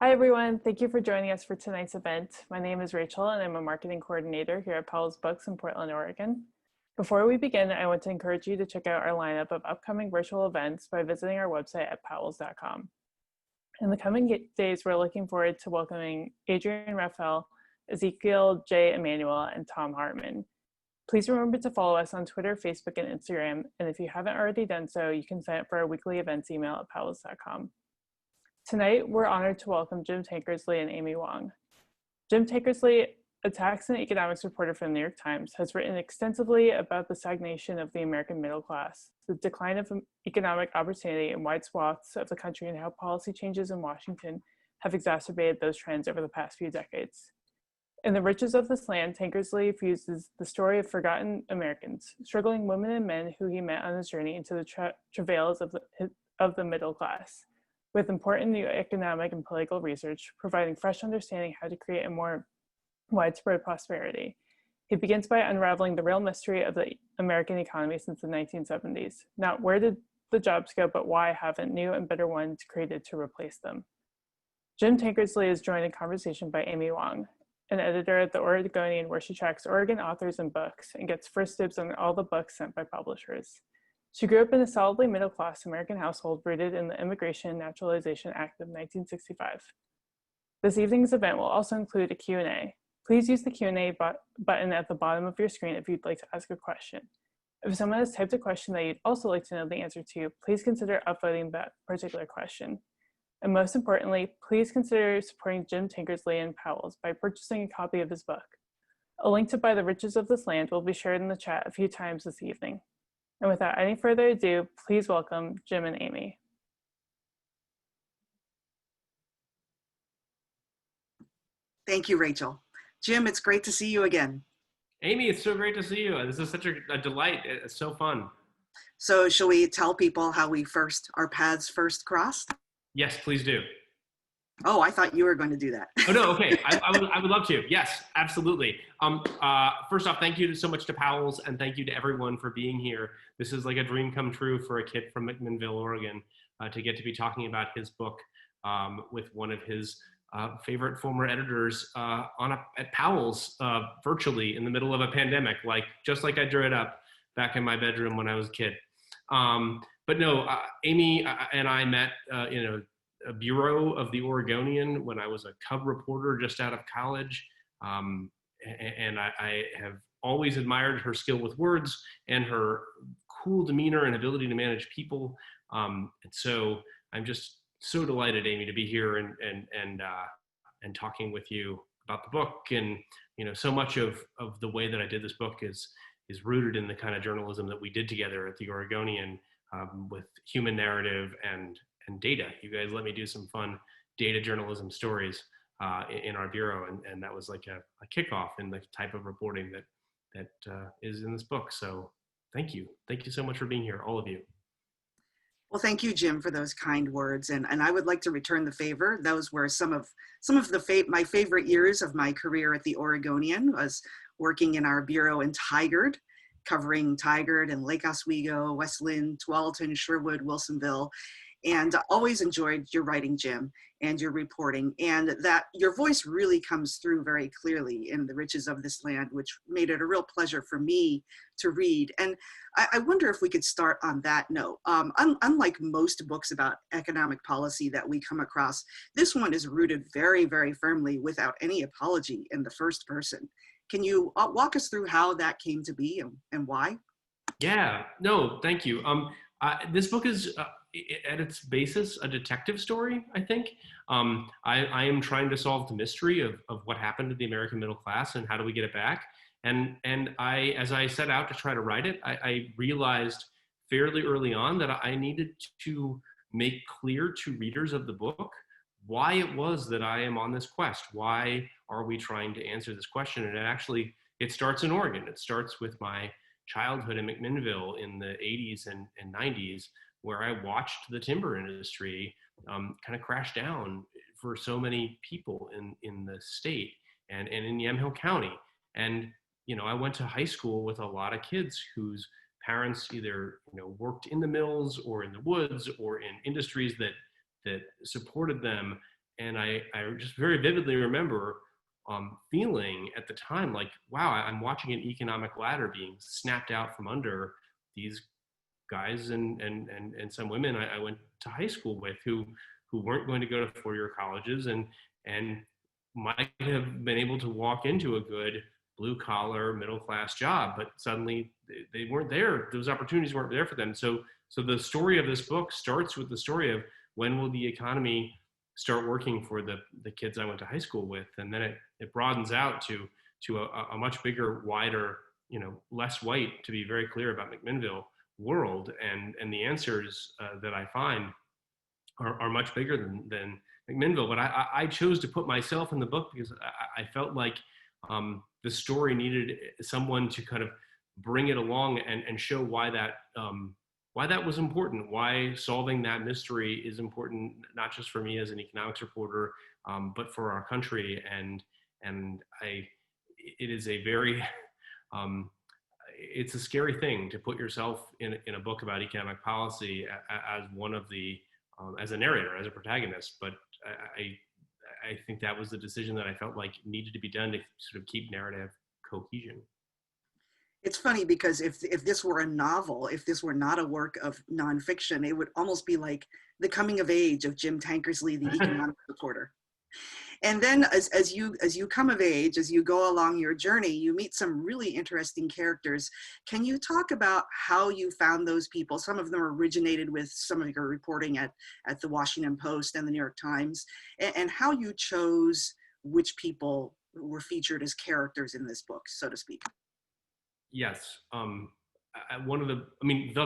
Hi, everyone. Thank you for joining us for tonight's event. My name is Rachel, and I'm a marketing coordinator here at Powell's Books in Portland, Oregon. Before we begin, I want to encourage you to check out our lineup of upcoming virtual events by visiting our website at powells.com. In the coming days, we're looking forward to welcoming Adrian Raphael, Ezekiel J. Emanuel, and Tom Hartman. Please remember to follow us on Twitter, Facebook, and Instagram, and if you haven't already done so, you can sign up for our weekly events email at powells.com. Tonight, we're honored to welcome Jim Tankersley and Amy Wang. Jim Tankersley, a tax and economics reporter for the New York Times, has written extensively about the stagnation of the American middle class, the decline of economic opportunity in wide swaths of the country, and how policy changes in Washington have exacerbated those trends over the past few decades. In The Riches of This Land, Tankersley fuses the story of forgotten Americans, struggling women and men who he met on his journey into the travails of the middle class, with important new economic and political research, providing fresh understanding how to create a more widespread prosperity. He begins by unraveling the real mystery of the American economy since the 1970s. Not where did the jobs go, but why haven't new and better ones created to replace them? Jim Tankersley is joined in conversation by Amy Wang, an editor at the Oregonian, where she tracks Oregon authors and books and gets first dibs on all the books sent by publishers. She grew up in a solidly middle-class American household rooted in the Immigration and Naturalization Act of 1965. This evening's event will also include a Q&A. Please use the Q&A button at the bottom of your screen if you'd like to ask a question. If someone has typed a question that you'd also like to know the answer to, please consider upvoting that particular question. And most importantly, please consider supporting Jim Tankersley and Powell's by purchasing a copy of his book. A link to buy The Riches of This Land will be shared in the chat a few times this evening. And without any further ado, please welcome Jim and Amy. Thank you, Rachel. Jim, it's great to see you again. Amy, it's so great to see you. This is such a delight. It's so fun. So shall we tell people how our paths first crossed? Yes, please do. Oh, I thought you were going to do that. Oh, no, okay. I would love to. Yes, absolutely. First off, thank you so much to Powell's, and thank you to everyone for being here. This is like a dream come true for a kid from Nickmanville, Oregon, to get to be talking about his book with one of his favorite former editors at Powell's virtually in the middle of a pandemic, just like I drew it up back in my bedroom when I was a kid. But no, Amy and I met in a bureau of the Oregonian when I was a cub reporter just out of college. And I have always admired her skill with words and her cool demeanor and ability to manage people. And so I'm just so delighted, Amy, to be here and talking with you about the book. And so much of the way that I did this book is rooted in the kind of journalism that we did together at the Oregonian with human narrative and data. You guys let me do some fun data journalism stories in our bureau, and that was like a kickoff in the type of reporting that is in this book. So thank you so much for being here, all of you. Well, thank you, Jim, for those kind words, and I would like to return the favor. Those were some of my favorite years of my career at the Oregonian. Was working in our bureau in Tigard, covering Tigard and Lake Oswego, West Linn, Tualatin, Sherwood, Wilsonville. And always enjoyed your writing, Jim, and your reporting, and that your voice really comes through very clearly in The Riches of This Land, which made it a real pleasure for me to read. And I wonder if we could start on that note. Unlike most books about economic policy that we come across, this one is rooted very, very firmly without any apology in the first person. Can you walk us through how that came to be and why? Yeah, no, thank you. This book is, at its basis, a detective story, I think. I am trying to solve the mystery of what happened to the American middle class and how do we get it back. And as I set out to try to write it, I realized fairly early on that I needed to make clear to readers of the book why it was that I am on this quest. Why are we trying to answer this question? And it starts in Oregon. It starts with my childhood in Nickmanville in the 80s and 90s, where I watched the timber industry kind of crash down for so many people in the state and in Yamhill County. And, I went to high school with a lot of kids whose parents either, worked in the mills or in the woods or in industries that supported them. I just very vividly remember feeling at the time like, wow, I'm watching an economic ladder being snapped out from under these guys and some women I went to high school with who weren't going to go to four-year colleges and might have been able to walk into a good blue collar middle class job, but suddenly they weren't there. Those opportunities weren't there for them. So the story of this book starts with the story of when will the economy start working for the kids I went to high school with, and then it broadens out to a much bigger, wider, less white, to be very clear about Nickmanville, world, and the answers that I find are much bigger than Nickmanville. But I chose to put myself in the book because I felt like the story needed someone to kind of bring it along and show why that was important, why solving that mystery is important, not just for me as an economics reporter, but for our country. It is a very it's a scary thing to put yourself in a book about economic policy as one of the as a narrator, as a protagonist. But I think that was the decision that I felt like needed to be done to sort of keep narrative cohesion. It's funny because if this were a novel, if this were not a work of nonfiction, it would almost be like the coming of age of Jim Tankersley, the economic reporter. And then as you come of age, as you go along your journey, you meet some really interesting characters. Can you talk about how you found those people? Some of them originated with some of your reporting at the Washington Post and the New York Times, and how you chose which people were featured as characters in this book, so to speak. Yes. The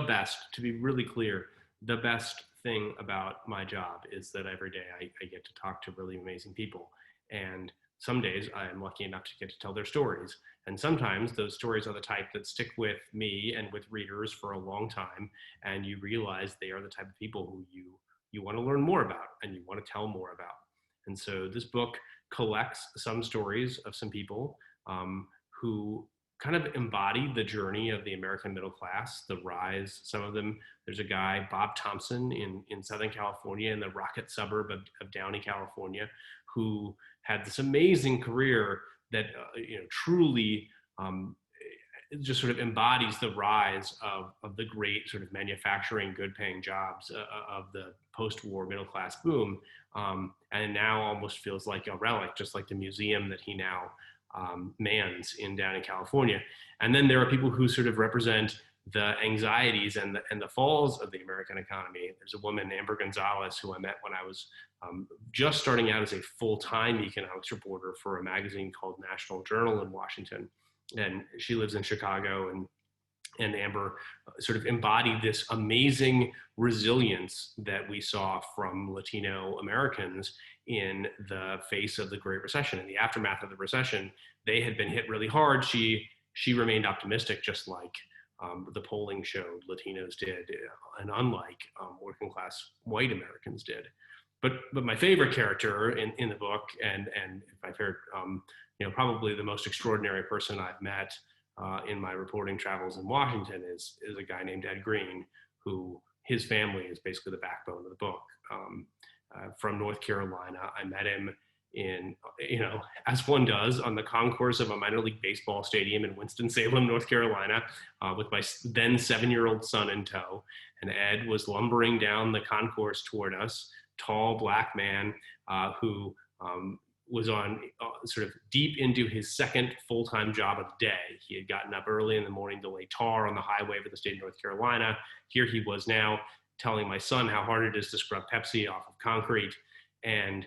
best, to be really clear, the best thing about my job is that every day I get to talk to really amazing people. And some days I'm lucky enough to get to tell their stories. And sometimes those stories are the type that stick with me and with readers for a long time. And you realize they are the type of people who you want to learn more about and you want to tell more about. And so this book collects some stories of some people who kind of embody the journey of the American middle class, the rise. Some of them, there's a guy, Bob Thompson, in Southern California, in the rocket suburb of Downey, California, who had this amazing career that truly just sort of embodies the rise of the great sort of manufacturing, good-paying jobs of the post-war middle class boom, and now almost feels like a relic, just like the museum that he now mans in Downey, California. And then there are people who sort of represent the anxieties and the falls of the American economy. There's a woman, Amber Gonzalez, who I met when I was just starting out as a full-time economics reporter for a magazine called National Journal in Washington. And she lives in Chicago, and Amber sort of embodied this amazing resilience that we saw from Latino Americans in the face of the Great Recession. In the aftermath of the recession, they had been hit really hard. She remained optimistic, just like the polling showed Latinos did, and unlike working class white Americans did. But my favorite character in the book, and if I've heard, probably the most extraordinary person I've met in my reporting travels in Washington is a guy named Ed Green, who his family is basically the backbone of the book. From North Carolina, I met him in, as one does, on the concourse of a minor league baseball stadium in Winston-Salem, North Carolina, with my then 7-year-old son in tow. And Ed was lumbering down the concourse toward us, tall black man who was on sort of deep into his second full-time job of the day. He had gotten up early in the morning to lay tar on the highway for the state of North Carolina. Here he was now telling my son how hard it is to scrub Pepsi off of concrete. And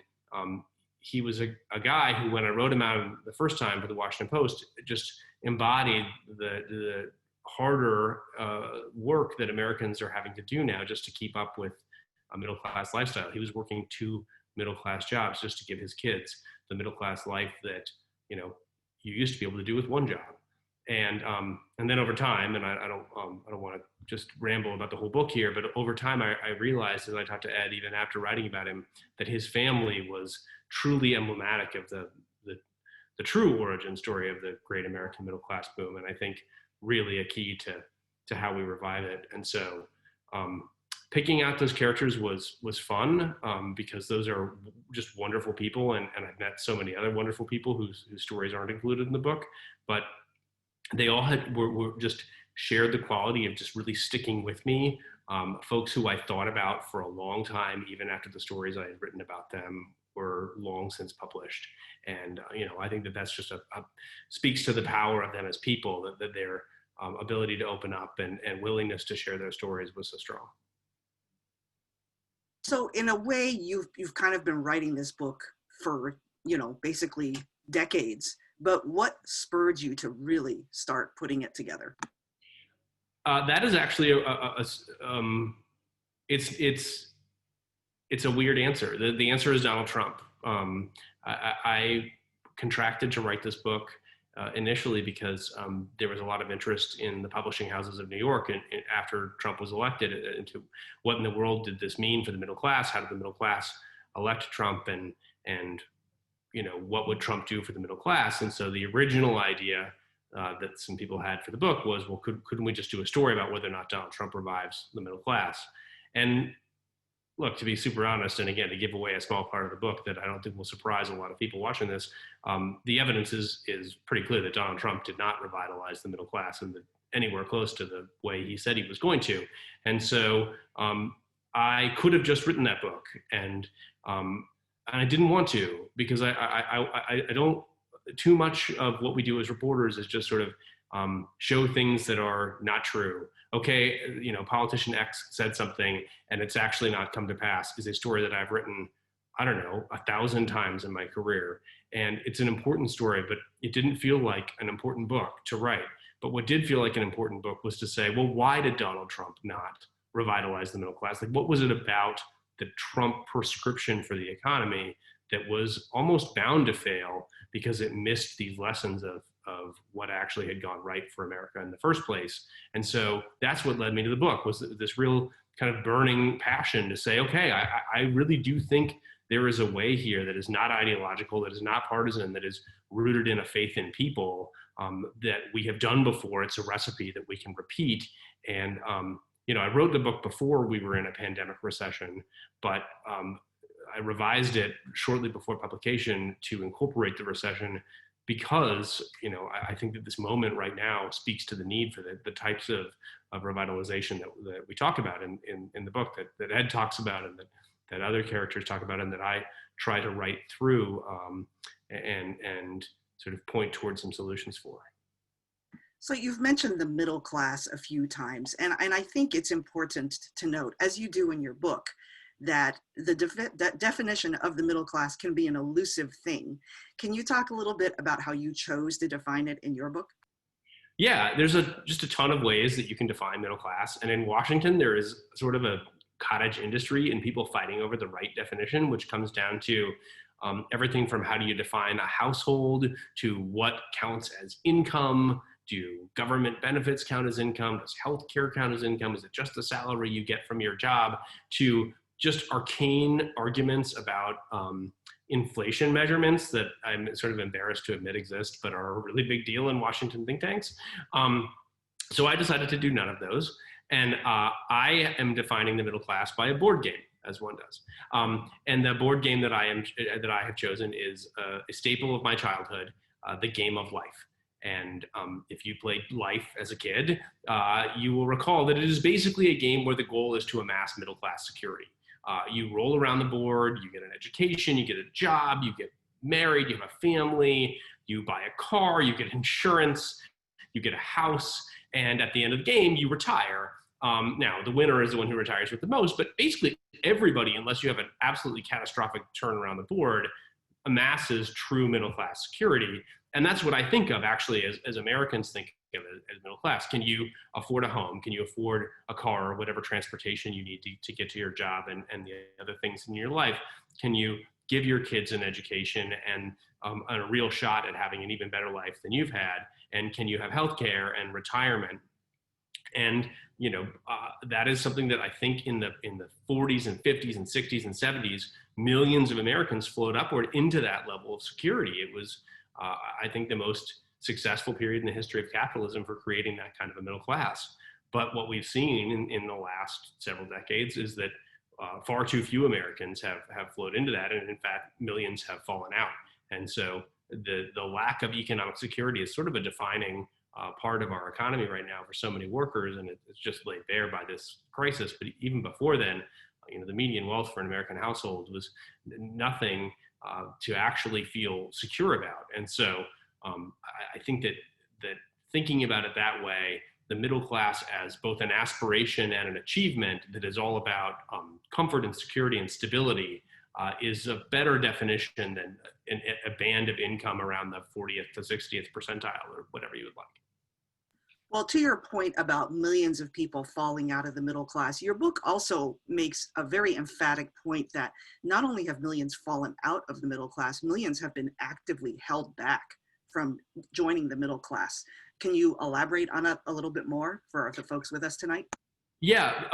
he was a guy who, when I wrote him out the first time for the Washington Post, just embodied the harder work that Americans are having to do now just to keep up with a middle-class lifestyle. He was working 2 middle-class jobs just to give his kids the middle-class life that you used to be able to do with 1 job. And then over time, and I don't want to just ramble about the whole book here, but over time I realized, as I talked to Ed, even after writing about him, that his family was truly emblematic of the true origin story of the great American middle class boom, and I think really a key to how we revive it. And so picking out those characters was fun, because those are just wonderful people, and I've met so many other wonderful people whose stories aren't included in the book, but they all were just shared the quality of just really sticking with me. Folks who I thought about for a long time, even after the stories I had written about them were long since published. And I think that that's just speaks to the power of them as people, that their ability to open up and willingness to share their stories was so strong. So in a way, you've kind of been writing this book for, basically decades, but what spurred you to really start putting it together? That is actually it's a weird answer. The answer is Donald Trump. I contracted to write this book initially because there was a lot of interest in the publishing houses of New York, and after Trump was elected, into what in the world did this mean for the middle class? How did the middle class elect Trump, and what would Trump do for the middle class? And so the original idea that some people had for the book was, well, couldn't we just do a story about whether or not Donald Trump revives the middle class? And look, to be super honest, and again, to give away a small part of the book that I don't think will surprise a lot of people watching this, the evidence is pretty clear that Donald Trump did not revitalize the middle class anywhere close to the way he said he was going to. And so I could have just written that book, and I didn't want to, because I don't, too much of what we do as reporters is just sort of show things that are not true. Okay, politician X said something and it's actually not come to pass is a story that I've written, I don't know, 1,000 times in my career. And it's an important story, but it didn't feel like an important book to write. But what did feel like an important book was to say, well, why did Donald Trump not revitalize the middle class? Like, what was it about the Trump prescription for the economy that was almost bound to fail because it missed these lessons of what actually had gone right for America in the first place? And so that's what led me to the book, was this real kind of burning passion to say, okay, I really do think there is a way here that is not ideological, that is not partisan, that is rooted in a faith in people, that we have done before. It's a recipe that we can repeat. And I wrote the book before we were in a pandemic recession, but I revised it shortly before publication to incorporate the recession, because I think that this moment right now speaks to the need for the types of revitalization that we talk about in the book, that Ed talks about, and that other characters talk about, and that I try to write through and sort of point towards some solutions for. So you've mentioned the middle class a few times, and I think it's important to note, as you do in your book, that that definition of the middle class can be an elusive thing. Can you talk a little bit about how you chose to define it in your book? Yeah, there's just a ton of ways that you can define middle class. And in Washington, there is sort of a cottage industry and people fighting over the right definition, which comes down to everything from how do you define a household to what counts as income. Do government benefits count as income? Does healthcare count as income? Is it just the salary you get from your job? To just arcane arguments about inflation measurements that I'm sort of embarrassed to admit exist, but are a really big deal in Washington think tanks. So I decided to do none of those. And I am defining the middle class by a board game, as one does. And the board game that I have chosen is a staple of my childhood, the game of life. And if you played Life as a kid, you will recall that it is basically a game where the goal is to amass middle-class security. You roll around the board, you get an education, you get a job, you get married, you have a family, you buy a car, you get insurance, you get a house, and at the end of the game, you retire. Now, the winner is the one who retires with the most, but basically everybody, unless you have an absolutely catastrophic turn around the board, amasses true middle-class security. And that's what I think of actually as Americans think of as middle class. Can you afford a home? Can you afford a car or whatever transportation you need to get to your job and the other things in your life? Can you give your kids an education and a real shot at having an even better life than you've had? And can you have healthcare and retirement? And that is something that I think in the 40s and 50s and 60s and 70s, millions of Americans flowed upward into that level of security. It was, I think, the most successful period in the history of capitalism for creating that kind of a middle class. But what we've seen in the last several decades is that far too few Americans have flowed into that, and in fact, millions have fallen out. And so the lack of economic security is sort of a defining part of our economy right now for so many workers, and it's just laid bare by this crisis. But even before then, the median wealth for an American household was nothing to actually feel secure about. And so I think that thinking about it that way, the middle class as both an aspiration and an achievement that is all about comfort and security and stability is a better definition than a band of income around the 40th to 60th percentile or whatever you would like. Well, to your point about millions of people falling out of the middle class, your book also makes a very emphatic point that not only have millions fallen out of the middle class, millions have been actively held back from joining the middle class. Can you elaborate on that a little bit more for the folks with us tonight? Yeah,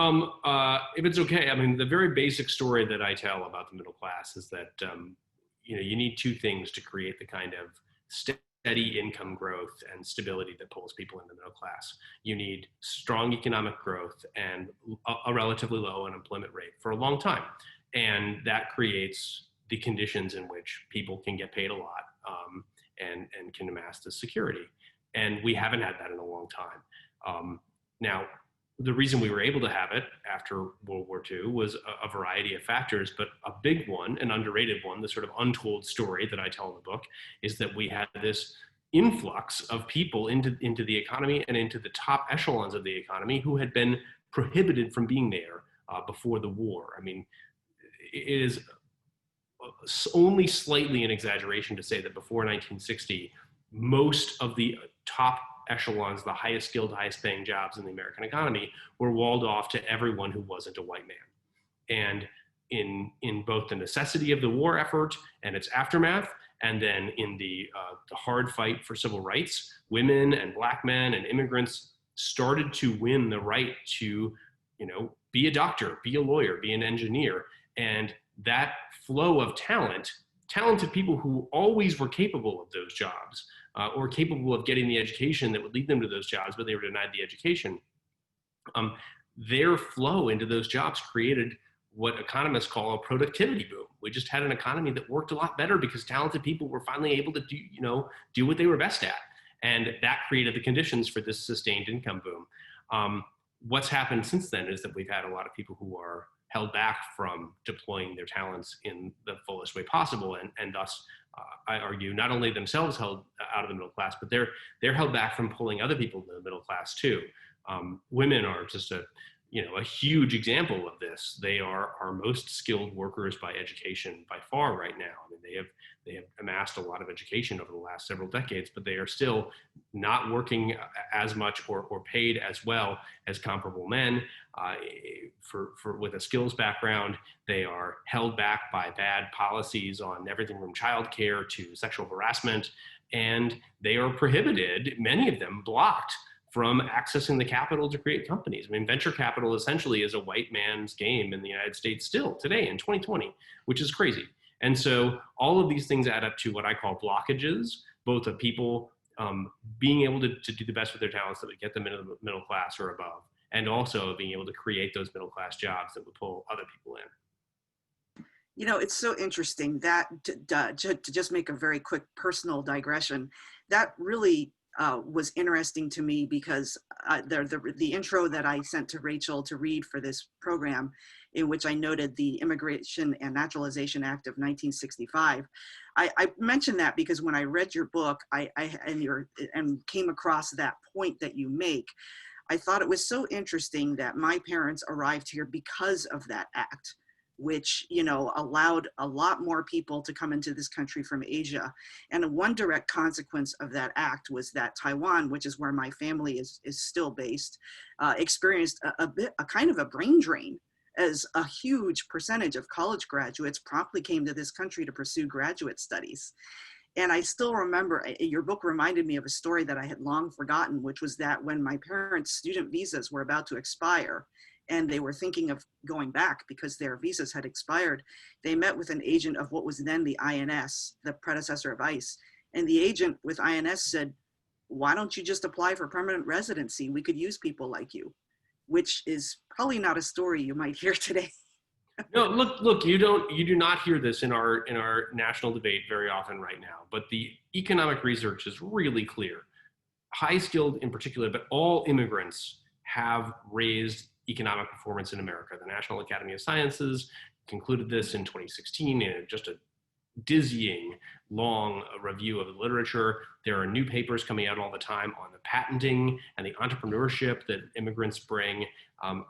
if it's okay. I mean, the very basic story that I tell about the middle class is that you need two things to create the kind of steady income growth and stability that pulls people in the middle class. You need strong economic growth and a relatively low unemployment rate for a long time, and that creates the conditions in which people can get paid a lot and can amass the security. And we haven't had that in a long time. Now, the reason we were able to have it after World War II was a variety of factors, but a big one, an underrated one, the sort of untold story that I tell in the book, is that we had this influx of people into the economy and into the top echelons of the economy who had been prohibited from being there before the war. I mean, it is only slightly an exaggeration to say that before 1960, most of the top echelons, the highest skilled, highest paying jobs in the American economy were walled off to everyone who wasn't a white man. And in both the necessity of the war effort and its aftermath, and then in the hard fight for civil rights, women and Black men and immigrants started to win the right to, be a doctor, be a lawyer, be an engineer. And that flow of talented people who always were capable of those jobs, or capable of getting the education that would lead them to those jobs, but they were denied the education. Their flow into those jobs created what economists call a productivity boom. We just had an economy that worked a lot better because talented people were finally able to do what they were best at. And that created the conditions for this sustained income boom. What's happened since then is that we've had a lot of people who are held back from deploying their talents in the fullest way possible, and thus, I argue, not only themselves held out of the middle class, but they're held back from pulling other people into the middle class too. Women are just a huge example of this. They are our most skilled workers by education by far right now. I mean, they have amassed a lot of education over the last several decades, but they are still not working as much or paid as well as comparable men. With a skills background, they are held back by bad policies on everything from childcare to sexual harassment, and they are prohibited, many of them blocked, from accessing the capital to create companies. I mean, venture capital essentially is a white man's game in the United States still today in 2020, which is crazy. And so all of these things add up to what I call blockages, both of people being able to do the best with their talents that would get them into the middle class or above, and also being able to create those middle class jobs that would pull other people in. It's so interesting that to just make a very quick personal digression, that really was interesting to me because the intro that I sent to Rachel to read for this program, in which I noted the Immigration and Naturalization Act of 1965, I mentioned that because when I read your book, and came across that point that you make, I thought it was so interesting that my parents arrived here because of that act, which, allowed a lot more people to come into this country from Asia. And one direct consequence of that act was that Taiwan, which is where my family is still based, experienced a kind of a brain drain, as a huge percentage of college graduates promptly came to this country to pursue graduate studies. And I still remember, your book reminded me of a story that I had long forgotten, which was that when my parents' student visas were about to expire, and they were thinking of going back because their visas had expired, they met with an agent of what was then the INS, the predecessor of ICE. And the agent with INS said, "Why don't you just apply for permanent residency? We could use people like you." which is probably not a story you might hear today. No, look, you do not hear this in our national debate very often right now, but the economic research is really clear. High skilled in particular, but all immigrants have raised economic performance in America. The National Academy of Sciences concluded this in 2016 in just a dizzying long review of the literature. There are new papers coming out all the time on the patenting and the entrepreneurship that immigrants bring.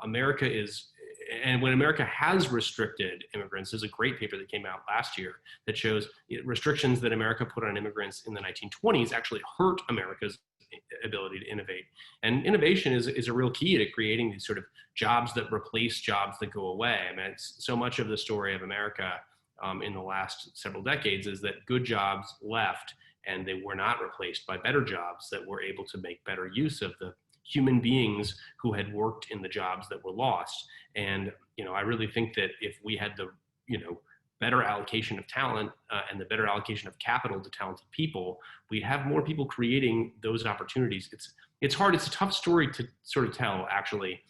America is, and when America has restricted immigrants, there's a great paper that came out last year that shows restrictions that America put on immigrants in the 1920s actually hurt America's ability to innovate. And innovation is a real key to creating these sort of jobs that replace jobs that go away. I mean, it's so much of the story of America in the last several decades is that good jobs left and they were not replaced by better jobs that were able to make better use of the human beings who had worked in the jobs that were lost. And, I really think that if we had the, better allocation of talent and the better allocation of capital to talented people, we'd have more people creating those opportunities. It's hard. It's a tough story to sort of tell, actually.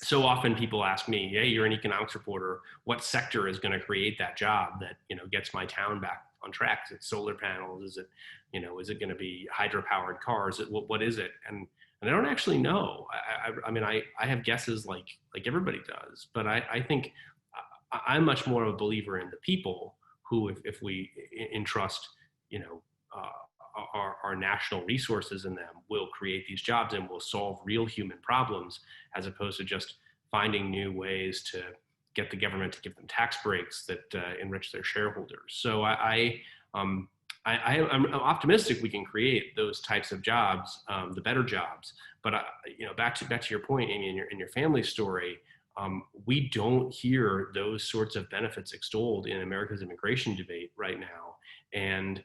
So often people ask me, hey, you're an economics reporter, what sector is going to create that job that, gets my town back on track? Is it solar panels? Is it, is it going to be hydro-powered cars? What is it? And I don't actually know. I mean, I have guesses like everybody does, but I think I'm much more of a believer in the people who, if we entrust, our national resources in them, will create these jobs and will solve real human problems, as opposed to just finding new ways to get the government to give them tax breaks that enrich their shareholders. So I'm optimistic we can create those types of jobs, the better jobs. But back to your point, Amy, in your family story, we don't hear those sorts of benefits extolled in America's immigration debate right now, and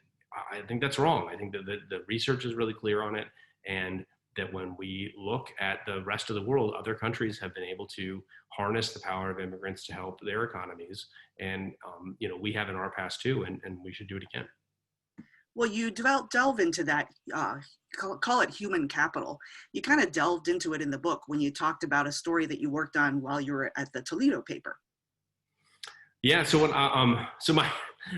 I think that's wrong. I think that the research is really clear on it, and that when we look at the rest of the world, other countries have been able to harness the power of immigrants to help their economies, and we have in our past too, and we should do it again. Well, you delve into that, call it human capital. You kind of delved into it in the book when you talked about a story that you worked on while you were at the Toledo paper. Yeah. So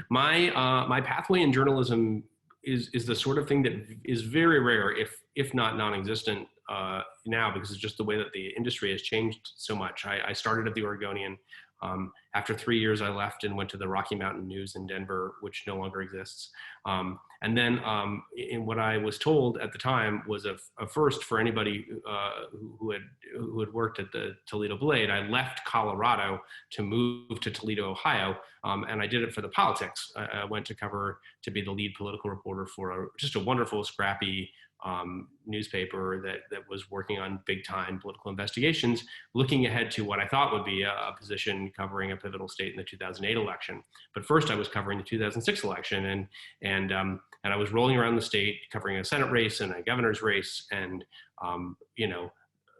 my pathway in journalism is the sort of thing that is very rare, if not non-existent now, because it's just the way that the industry has changed so much. I started at the Oregonian. After 3 years, I left and went to the Rocky Mountain News in Denver, which no longer exists. And then in what I was told at the time was a first for anybody who had worked at the Toledo Blade. I left Colorado to move to Toledo, Ohio, and I did it for the politics. I went to be the lead political reporter for just a wonderful, scrappy newspaper that was working on big time political investigations, looking ahead to what I thought would be a position covering a pivotal state in the 2008 election. But first I was covering the 2006 election, and I was rolling around the state covering a Senate race and a governor's race, and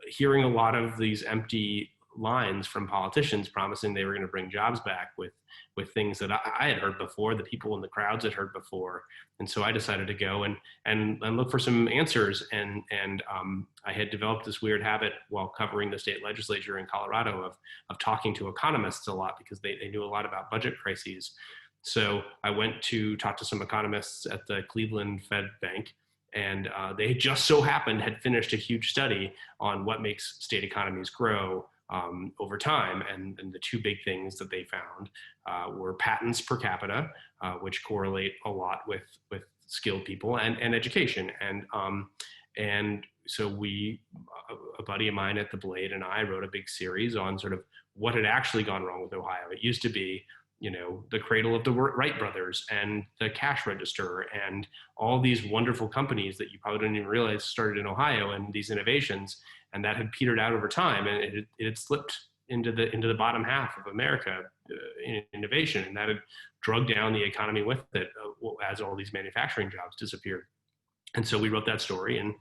hearing a lot of these empty lines from politicians promising they were going to bring jobs back with things that I had heard before, the people in the crowds had heard before. And so I decided to go and look for some answers. And I had developed this weird habit while covering the state legislature in Colorado of talking to economists a lot, because they knew a lot about budget crises. So I went to talk to some economists at the Cleveland Fed Bank, and they just so happened had finished a huge study on what makes state economies grow over time. And the two big things that they found were patents per capita, which correlate a lot with skilled people, and education. And so a buddy of mine at the Blade and I wrote a big series on sort of what had actually gone wrong with Ohio. It used to be, the cradle of the Wright brothers and the cash register and all these wonderful companies that you probably didn't even realize started in Ohio, and these innovations, and that had petered out over time, and it had slipped into the bottom half of America in innovation, and that had drugged down the economy with it as all these manufacturing jobs disappeared. And so we wrote that story, and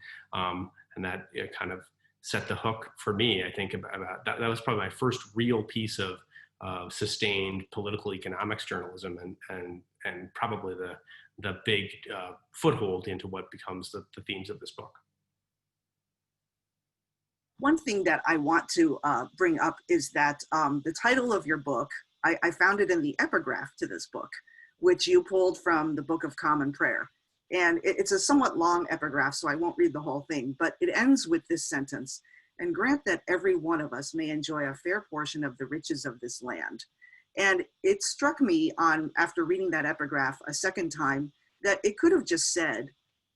that kind of set the hook for me. I think about that. That was probably my first real piece of sustained political economics journalism, and probably the big foothold into what becomes the themes of this book. One thing that I want to bring up is that the title of your book, I found it in the epigraph to this book, which you pulled from the Book of Common Prayer. And it's a somewhat long epigraph, so I won't read the whole thing, but it ends with this sentence: "And grant that every one of us may enjoy a fair portion of the riches of this land." And it struck me after reading that epigraph a second time, that it could have just said,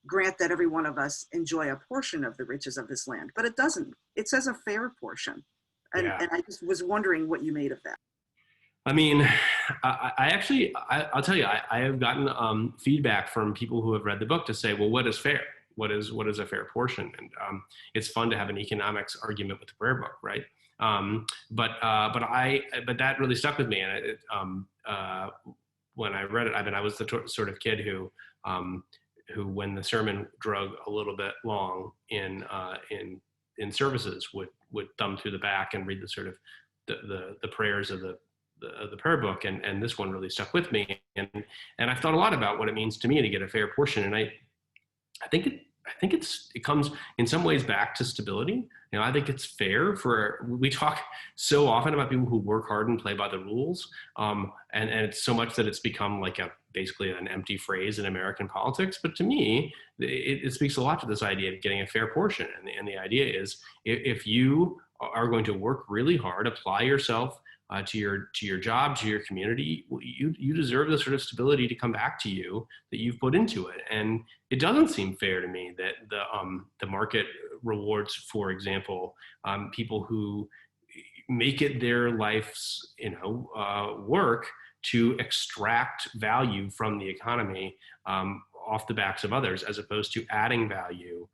"Grant that every one of us enjoy a portion of the riches of this land," but it doesn't. It says a fair portion. And, Yeah. and I just was wondering what you made of that. I mean, I'll tell you, I have gotten feedback from people who have read the book to say, well, what is fair? What is a fair portion? And it's fun to have an economics argument with the prayer book, right? But that really stuck with me. And when I read it, I was the sort of kid who, when the sermon drug a little bit long in services, would thumb through the back and read the sort of the prayers of the prayer book, and this one really stuck with me, and I've thought a lot about what it means to me to get a fair portion, and I think it comes in some ways back to stability. You know, I think it's fair we talk so often about people who work hard and play by the rules, and it's so much that it's become like basically an empty phrase in American politics. But to me, it speaks a lot to this idea of getting a fair portion, and the idea is if you are going to work really hard, apply yourself to your job, to your community, you deserve the sort of stability to come back to you that you've put into it. And it doesn't seem fair to me that the market rewards, for example, people who make it their life's work to extract value from the economy off the backs of others, as opposed to adding value.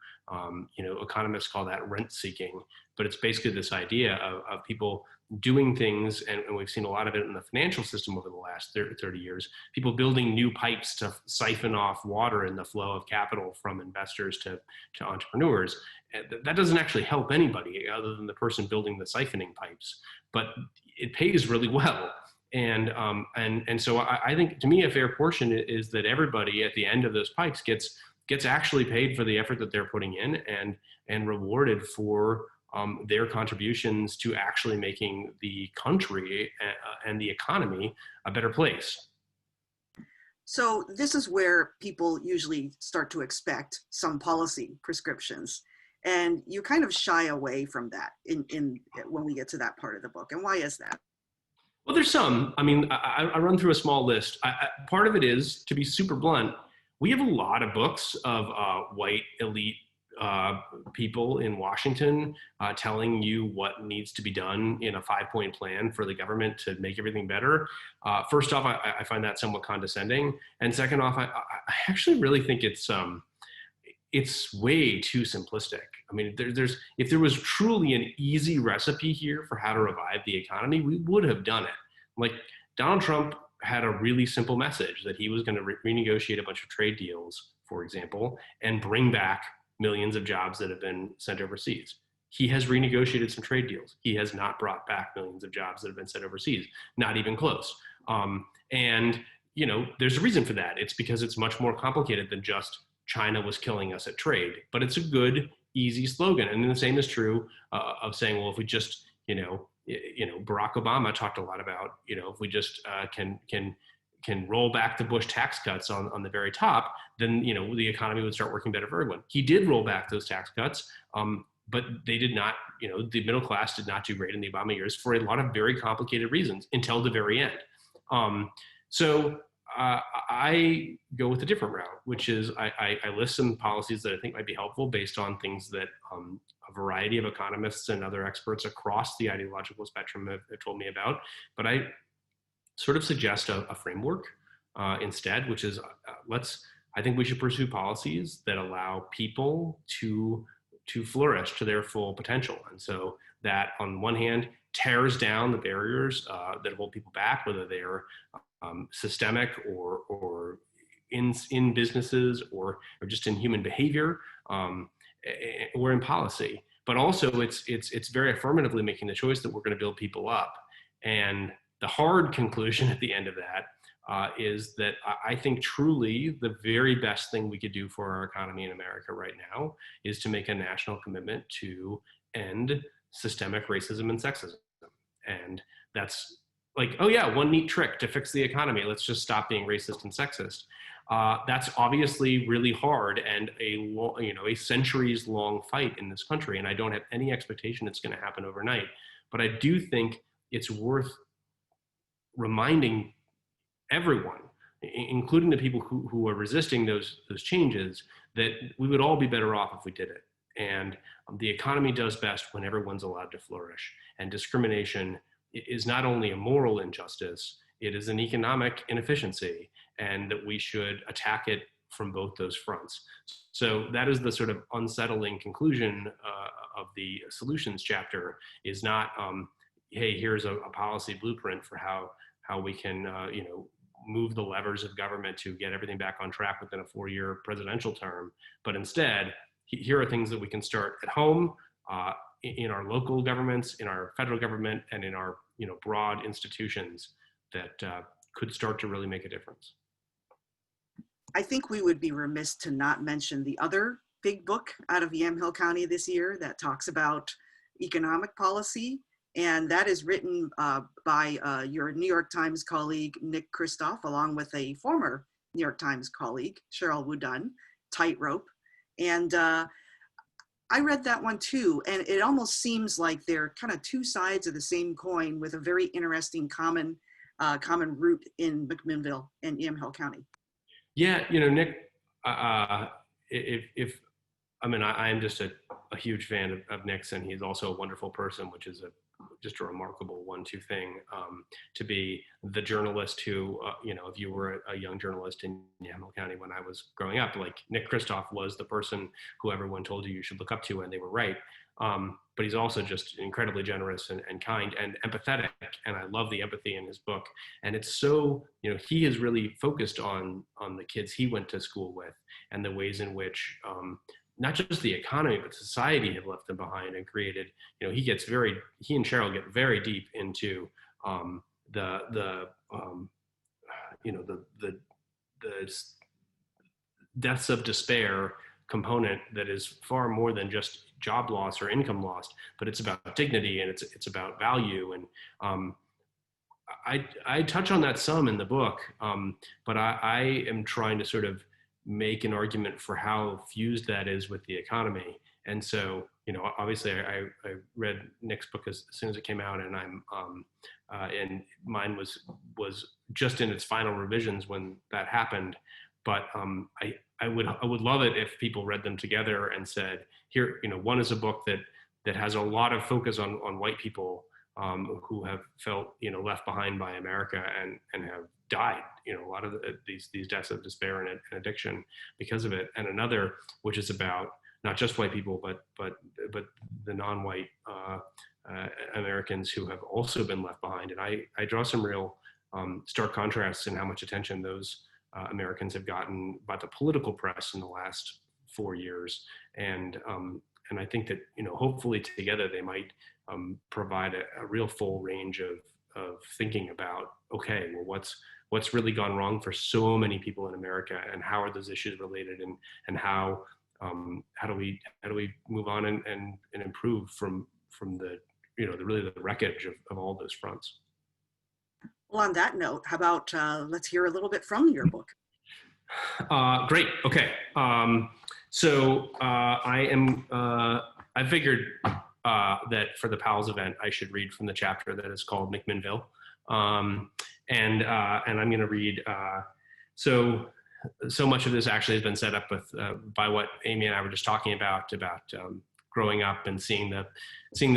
Economists call that rent seeking, but it's basically this idea of people doing things, and we've seen a lot of it in the financial system over the last 30 years, people building new pipes to siphon off water in the flow of capital from investors to entrepreneurs. That doesn't actually help anybody other than the person building the siphoning pipes, but it pays really well. And so I think, to me, a fair portion is that everybody at the end of those pipes gets actually paid for the effort that they're putting in, and rewarded for their contributions to actually making the country and the economy a better place. So this is where people usually start to expect some policy prescriptions, and you kind of shy away from that when we get to that part of the book. And why is that? Well, there's some. I mean, I run through a small list. Part of it is, to be super blunt, we have a lot of books of white elite people in Washington telling you what needs to be done in a 5-point plan for the government to make everything better. First off, I find that somewhat condescending, and second off, I actually really think it's way too simplistic. I mean, if there was truly an easy recipe here for how to revive the economy, we would have done it. Like, Donald Trump had a really simple message that he was going to renegotiate a bunch of trade deals, for example, and bring back millions of jobs that have been sent overseas. He has renegotiated some trade deals. He has not brought back millions of jobs that have been sent overseas, not even close. And there's a reason for that. It's because it's much more complicated than just China was killing us at trade, but it's a good, easy slogan. And then the same is true of saying, well, if we just, Barack Obama talked a lot about, if we just can roll back the Bush tax cuts on the very top, then the economy would start working better for everyone. He did roll back those tax cuts, but they did not. The middle class did not do great in the Obama years for a lot of very complicated reasons until the very end. So I go with a different route, which is I list some policies that I think might be helpful based on things that a variety of economists and other experts across the ideological spectrum have told me about. But I sort of suggest a framework instead, which is I think we should pursue policies that allow people to flourish to their full potential. And so that, on one hand, tears down the barriers that hold people back, whether they are systemic or in businesses or just in human behavior or in policy. But also it's very affirmatively making the choice that we're going to build people up. And the hard conclusion at the end of that is that I think truly the very best thing we could do for our economy in America right now is to make a national commitment to end systemic racism and sexism. And that's like, oh yeah, one neat trick to fix the economy. Let's just stop being racist and sexist. That's obviously really hard and a centuries-long fight in this country. And I don't have any expectation it's going to happen overnight. But I do think it's worth reminding everyone, including the people who are resisting those changes, that we would all be better off if we did it. And the economy does best when everyone's allowed to flourish. And discrimination is not only a moral injustice, it is an economic inefficiency, and that we should attack it from both those fronts. So that is the sort of unsettling conclusion of the solutions chapter, is not, hey, here's a policy blueprint for how we can move the levers of government to get everything back on track within a 4-year presidential term, but instead, here are things that we can start at home, in our local governments, in our federal government, and in our broad institutions that could start to really make a difference. I think we would be remiss to not mention the other big book out of Yamhill County this year that talks about economic policy, and that is written by your New York Times colleague, Nick Kristof, along with a former New York Times colleague, Cheryl Wooden, Tightrope. And I read that one too, and it almost seems like they're kind of two sides of the same coin with a very interesting common root in Nickmanville and Yamhill County. Yeah, Nick, I am just a huge fan of Nick's, and he's also a wonderful person, which is just a remarkable 1-2 thing, to be the journalist who, if you were a young journalist in Yamhill County when I was growing up, like Nick Kristof was the person who everyone told you should look up to, and they were right. But he's also just incredibly generous and kind and empathetic, and I love the empathy in his book. And it's so, he is really focused on the kids he went to school with and the ways in which not just the economy, but society have left them behind and created, he and Cheryl get very deep into the deaths of despair component that is far more than just job loss or income lost, but it's about dignity, and it's about value. And I touch on that some in the book, but I am trying to sort of make an argument for how fused that is with the economy. And so, obviously I read Nick's book as soon as it came out, and and mine was just in its final revisions when that happened. But I would love it if people read them together and said, here, one is a book that has a lot of focus on white people who have felt, left behind by America and have died, a lot of these deaths of despair and addiction because of it. And another, which is about not just white people, but the non-white Americans who have also been left behind. And I draw some real stark contrasts in how much attention those Americans have gotten by the political press in the last 4 years. And I think that, hopefully together they might provide a real full range of thinking about, okay, well, what's really gone wrong for so many people in America, and how are those issues related, and how do we move on and improve from the the wreckage of all those fronts. Well, on that note, how about let's hear a little bit from your book. Great. Okay. So I figured that for the Powell's event, I should read from the chapter that is called Nickmanville. And I'm going to read, so much of this actually has been set up with, by what Amy and I were just talking about growing up and seeing the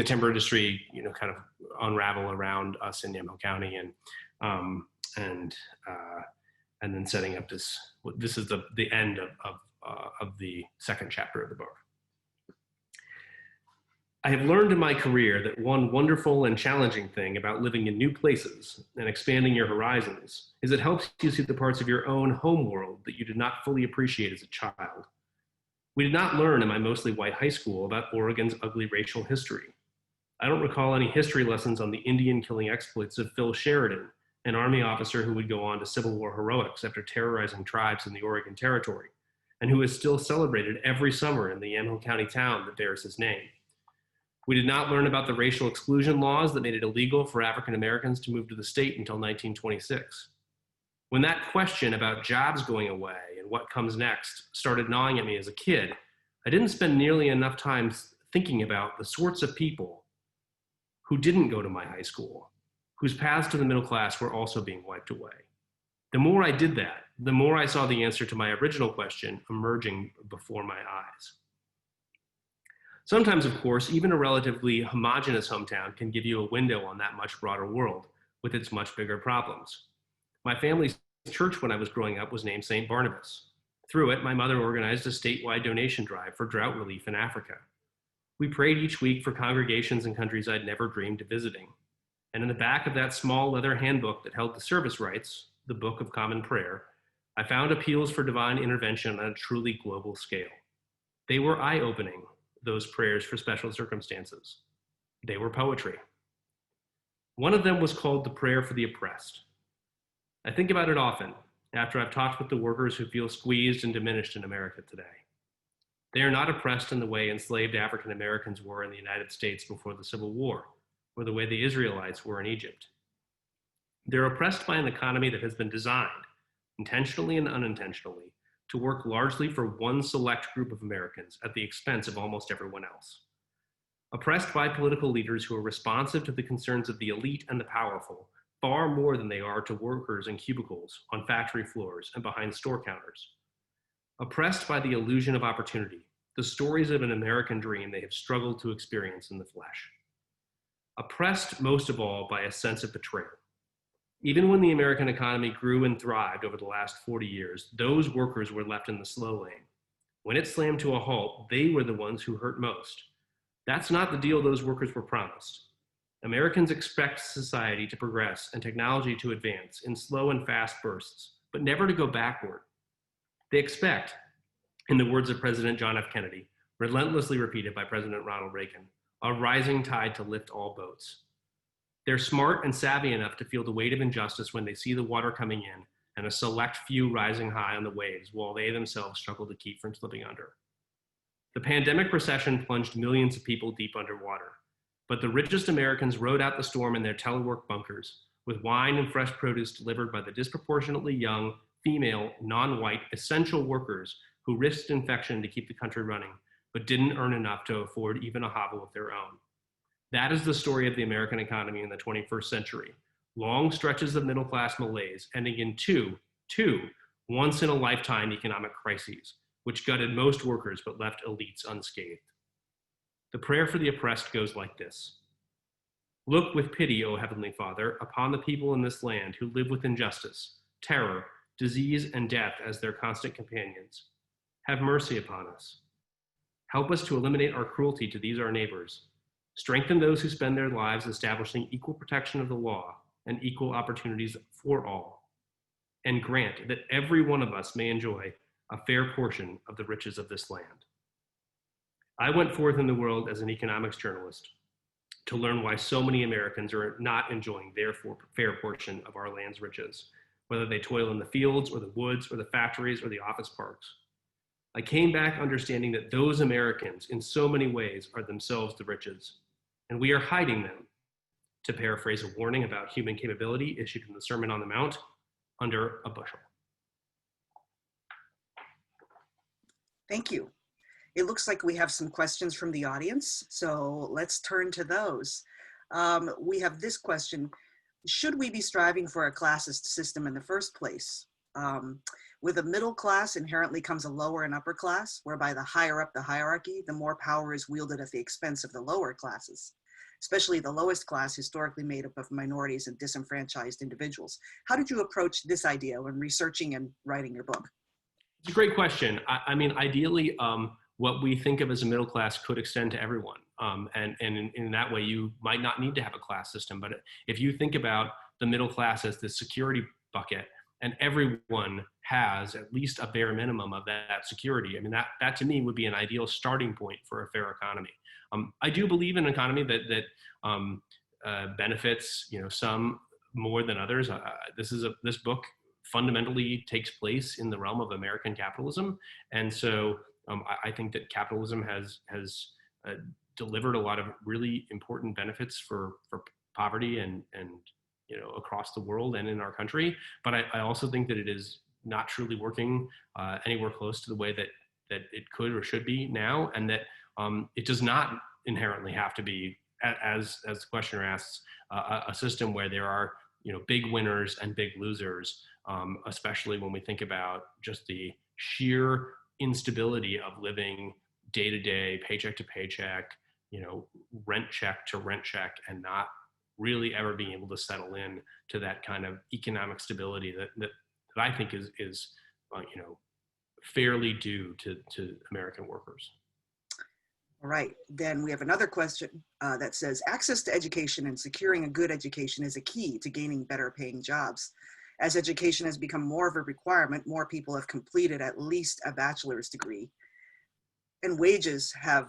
timber industry, kind of unravel around us in Yamhill County, and then setting up this is the end of the second chapter of the book. I have learned in my career that one wonderful and challenging thing about living in new places and expanding your horizons is it helps you see the parts of your own home world that you did not fully appreciate as a child. We did not learn in my mostly white high school about Oregon's ugly racial history. I don't recall any history lessons on the Indian killing exploits of Phil Sheridan, an Army officer who would go on to Civil War heroics after terrorizing tribes in the Oregon Territory, and who is still celebrated every summer in the Yamhill County town that bears his name. We did not learn about the racial exclusion laws that made it illegal for African Americans to move to the state until 1926. When that question about jobs going away and what comes next started gnawing at me as a kid, I didn't spend nearly enough time thinking about the sorts of people who didn't go to my high school, whose paths to the middle class were also being wiped away. The more I did that, the more I saw the answer to my original question emerging before my eyes. Sometimes, of course, even a relatively homogeneous hometown can give you a window on that much broader world with its much bigger problems. My family's church when I was growing up was named St. Barnabas. Through it, my mother organized a statewide donation drive for drought relief in Africa. We prayed each week for congregations in countries I'd never dreamed of visiting. And in the back of that small leather handbook that held the service rites, the Book of Common Prayer, I found appeals for divine intervention on a truly global scale. They were eye-opening, those prayers for special circumstances. They were poetry. One of them was called the Prayer for the Oppressed. I think about it often after I've talked with the workers who feel squeezed and diminished in America today. They are not oppressed in the way enslaved African Americans were in the United States before the Civil War, or the way the Israelites were in Egypt. They're oppressed by an economy that has been designed, intentionally and unintentionally, to work largely for one select group of Americans at the expense of almost everyone else. Oppressed by political leaders who are responsive to the concerns of the elite and the powerful, far more than they are to workers in cubicles, on factory floors, and behind store counters. Oppressed by the illusion of opportunity, the stories of an American dream they have struggled to experience in the flesh. Oppressed most of all by a sense of betrayal. Even when the American economy grew and thrived over the last 40 years, those workers were left in the slow lane. When it slammed to a halt, they were the ones who hurt most. That's not the deal those workers were promised. Americans expect society to progress and technology to advance in slow and fast bursts, but never to go backward. They expect, in the words of President John F. Kennedy, relentlessly repeated by President Ronald Reagan, a rising tide to lift all boats. They're smart and savvy enough to feel the weight of injustice when they see the water coming in and a select few rising high on the waves while they themselves struggle to keep from slipping under. The pandemic recession plunged millions of people deep underwater, but the richest Americans rode out the storm in their telework bunkers with wine and fresh produce delivered by the disproportionately young, female, non-white, essential workers who risked infection to keep the country running, but didn't earn enough to afford even a hovel of their own. That is the story of the American economy in the 21st century. Long stretches of middle-class malaise ending in two once-in-a-lifetime economic crises, which gutted most workers but left elites unscathed. The prayer for the oppressed goes like this. Look with pity, O Heavenly Father, upon the people in this land who live with injustice, terror, disease, and death as their constant companions. Have mercy upon us. Help us to eliminate our cruelty to these our neighbors. Strengthen those who spend their lives establishing equal protection of the law and equal opportunities for all. And grant that every one of us may enjoy a fair portion of the riches of this land. I went forth in the world as an economics journalist to learn why so many Americans are not enjoying their fair portion of our land's riches, whether they toil in the fields or the woods or the factories or the office parks. I came back understanding that those Americans in so many ways are themselves the riches, and we are hiding them, to paraphrase a warning about human capability issued in the Sermon on the Mount, under a bushel. Thank you. It looks like we have some questions from the audience, so let's turn to those. We have this question: should we be striving for a classist system in the first place? With a middle class inherently comes a lower and upper class, whereby the higher up the hierarchy, the more power is wielded at the expense of the lower classes, especially the lowest class historically made up of minorities and disenfranchised individuals. How did you approach this idea when researching and writing your book? It's a great question. I mean, ideally, what we think of as a middle class could extend to everyone. And in that way, you might not need to have a class system. But if you think about the middle class as the security bucket, and everyone has at least a bare minimum of that security, I mean, that to me would be an ideal starting point for a fair economy. I do believe in an economy that benefits, some more than others. This book fundamentally takes place in the realm of American capitalism, and so I think that capitalism has delivered a lot of really important benefits for poverty and across the world and in our country. But I also think that it is not truly working anywhere close to the way that it could or should be now, and that it does not inherently have to be, as the questioner asks, a system where there are big winners and big losers, especially when we think about just the sheer instability of living day to day, paycheck to paycheck, rent check to rent check, and not really ever being able to settle in to that kind of economic stability that I think is fairly due to American workers. All right, then we have another question that says, access to education and securing a good education is a key to gaining better paying jobs. As education has become more of a requirement, more people have completed at least a bachelor's degree. And wages have,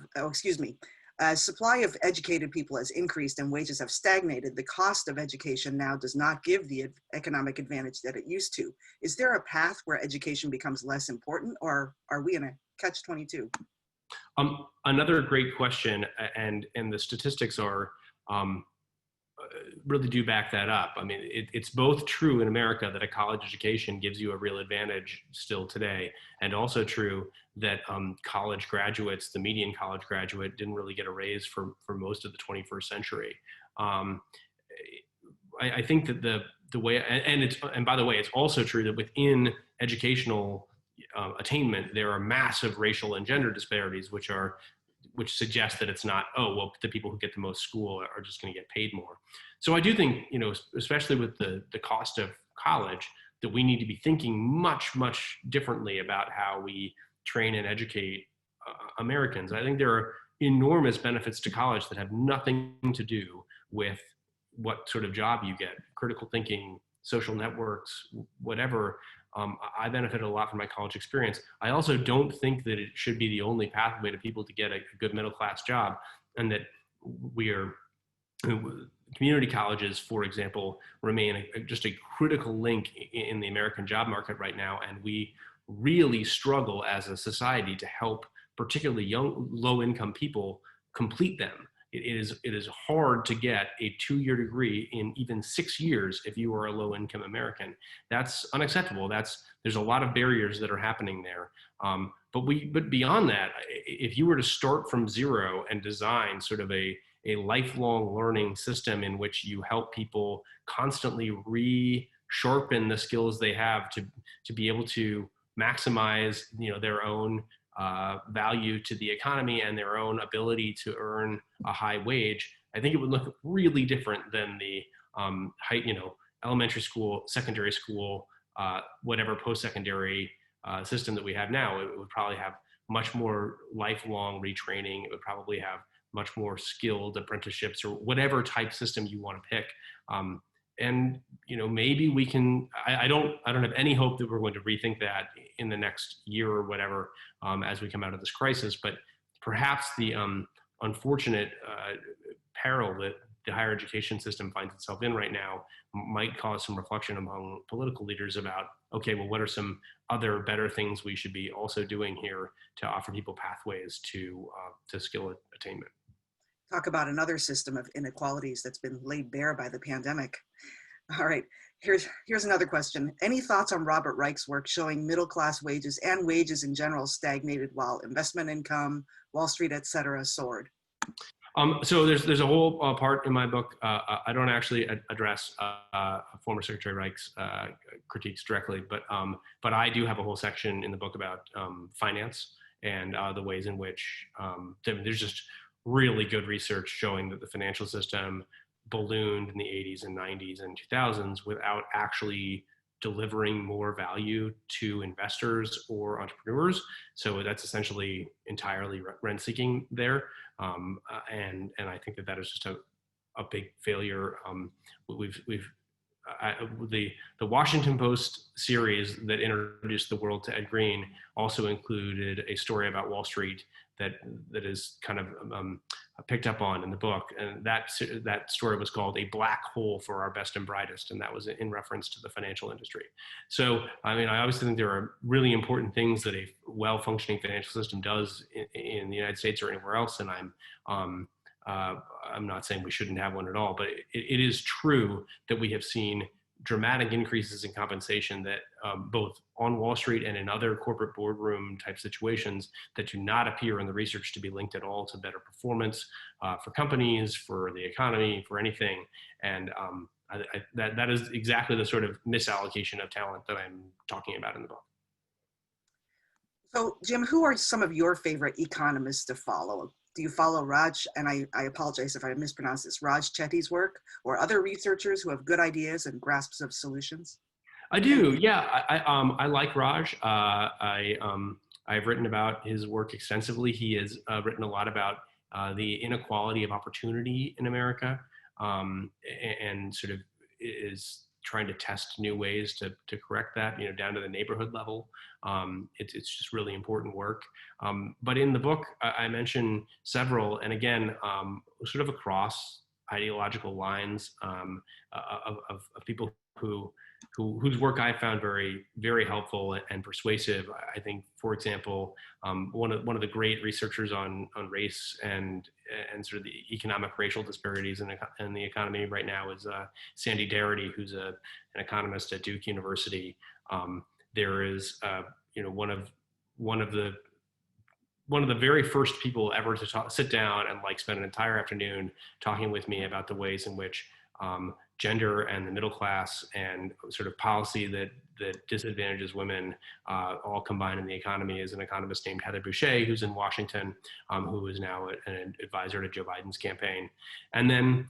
as supply of educated people has increased and wages have stagnated, the cost of education now does not give the economic advantage that it used to. Is there a path where education becomes less important, or are we in a catch-22? Another great question, and the statistics are really do back that up. I mean, it's both true in America that a college education gives you a real advantage still today, and also true that college graduates, the median college graduate, didn't really get a raise for most of the 21st century. I think that the way, and by the way, it's also true that within educational attainment, there are massive racial and gender disparities, which suggest that it's not, oh, well, the people who get the most school are just going to get paid more. So I do think, especially with the cost of college, that we need to be thinking much, much differently about how we train and educate Americans. I think there are enormous benefits to college that have nothing to do with what sort of job you get, critical thinking, social networks, whatever. I benefited a lot from my college experience. I also don't think that it should be the only pathway to people to get a good middle class job, and that community colleges, for example, remain just a critical link in the American job market right now, and we really struggle as a society to help particularly young, low-income people complete them. It is hard to get a 2-year degree in even 6 years if you are a low-income American. That's unacceptable. There's a lot of barriers that are happening there. But beyond that, if you were to start from zero and design sort of a lifelong learning system in which you help people constantly re-sharpen the skills they have to be able to maximize their own value to the economy and their own ability to earn a high wage, I think it would look really different than the elementary school, secondary school, whatever post-secondary system that we have now. It would probably have much more lifelong retraining. It would probably have much more skilled apprenticeships or whatever type system you want to pick. And maybe we can. I don't have any hope that we're going to rethink that in the next year or whatever as we come out of this crisis. But perhaps the unfortunate peril that the higher education system finds itself in right now might cause some reflection among political leaders about, okay, well, what are some other better things we should be also doing here to offer people pathways to skill attainment? Talk about another system of inequalities that's been laid bare by the pandemic. All right, here's another question. Any thoughts on Robert Reich's work showing middle-class wages and wages in general stagnated while investment income, Wall Street, et cetera, soared? So there's a whole part in my book. I don't actually address former Secretary Reich's critiques directly, but I do have a whole section in the book about finance and the ways in which there's just really good research showing that the financial system ballooned in the 80s and 90s and 2000s without actually delivering more value to investors or entrepreneurs. So that's essentially entirely rent-seeking there. And I think that is just a big failure. The Washington Post series that introduced the world to Ed Green also included a story about Wall Street that is kind of picked up on in the book. And that story was called A Black Hole for Our Best and Brightest. And that was in reference to the financial industry. So, I mean, I obviously think there are really important things that a well-functioning financial system does in the United States or anywhere else. And I'm not saying we shouldn't have one at all, but it is true that we have seen dramatic increases in compensation that both on Wall Street and in other corporate boardroom type situations that do not appear in the research to be linked at all to better performance for companies, for the economy, for anything. And that is exactly the sort of misallocation of talent that I'm talking about in the book. So Jim, who are some of your favorite economists to follow? Do you follow Raj, and I apologize if I mispronounced this, Raj Chetty's work, or other researchers who have good ideas and grasps of solutions? I do, yeah. I like Raj. I've written about his work extensively. He has written a lot about the inequality of opportunity in America, and sort of is trying to test new ways to correct that, down to the neighborhood level. It's just really important work. But in the book, I mention several, and again, sort of across ideological lines of people whose work I found very, very helpful and persuasive. I think, for example, one of the great researchers on race and sort of the economic racial disparities in the economy right now is Sandy Darity, who's an economist at Duke University. There is, one of the very first people ever to sit down and spend an entire afternoon talking with me about the ways in which gender and the middle class and sort of policy that disadvantages women all combine in the economy is an economist named Heather Boushey, who's in Washington, who is now an advisor to Joe Biden's campaign. And then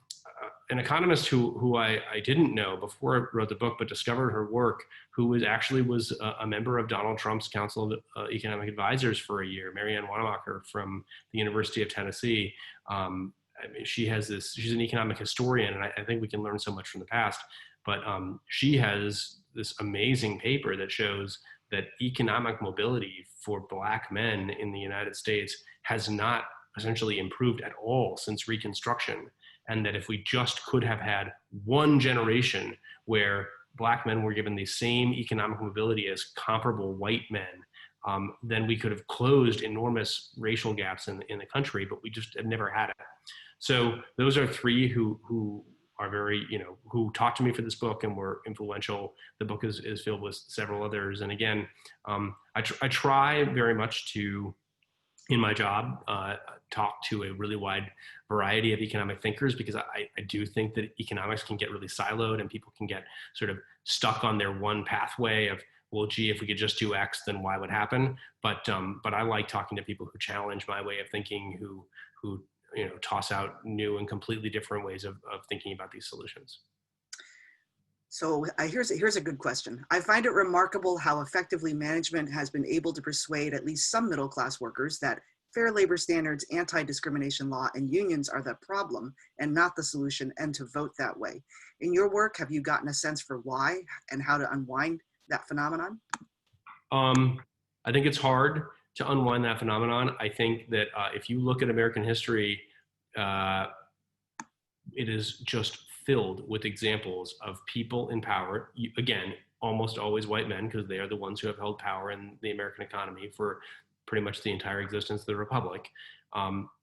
an economist who I didn't know before I wrote the book, but discovered her work, who was a member of Donald Trump's Council of Economic Advisors for a year, Marianne Wanamacher from the University of Tennessee. I mean, she's an economic historian, and I think we can learn so much from the past, but she has this amazing paper that shows that economic mobility for Black men in the United States has not essentially improved at all since Reconstruction. And that if we just could have had one generation where Black men were given the same economic mobility as comparable white men, then we could have closed enormous racial gaps in the country, but we just have never had it. So those are three who are very, who talked to me for this book and were influential. The book is filled with several others. And again, I try very much to, in my job, talk to a really wide variety of economic thinkers, because I do think that economics can get really siloed and people can get sort of stuck on their one pathway of, well, gee, if we could just do X, then Y would happen. But I like talking to people who challenge my way of thinking, who toss out new and completely different ways of thinking about these solutions. So here's a good question. I find it remarkable how effectively management has been able to persuade at least some middle class workers that fair labor standards, anti-discrimination law, and unions are the problem and not the solution, and to vote that way. In your work, have you gotten a sense for why and how to unwind that phenomenon? I think it's hard to unwind that phenomenon. I think that if you look at American history, it is just filled with examples of people in power, again, almost always white men, because they are the ones who have held power in the American economy for pretty much the entire existence of the Republic.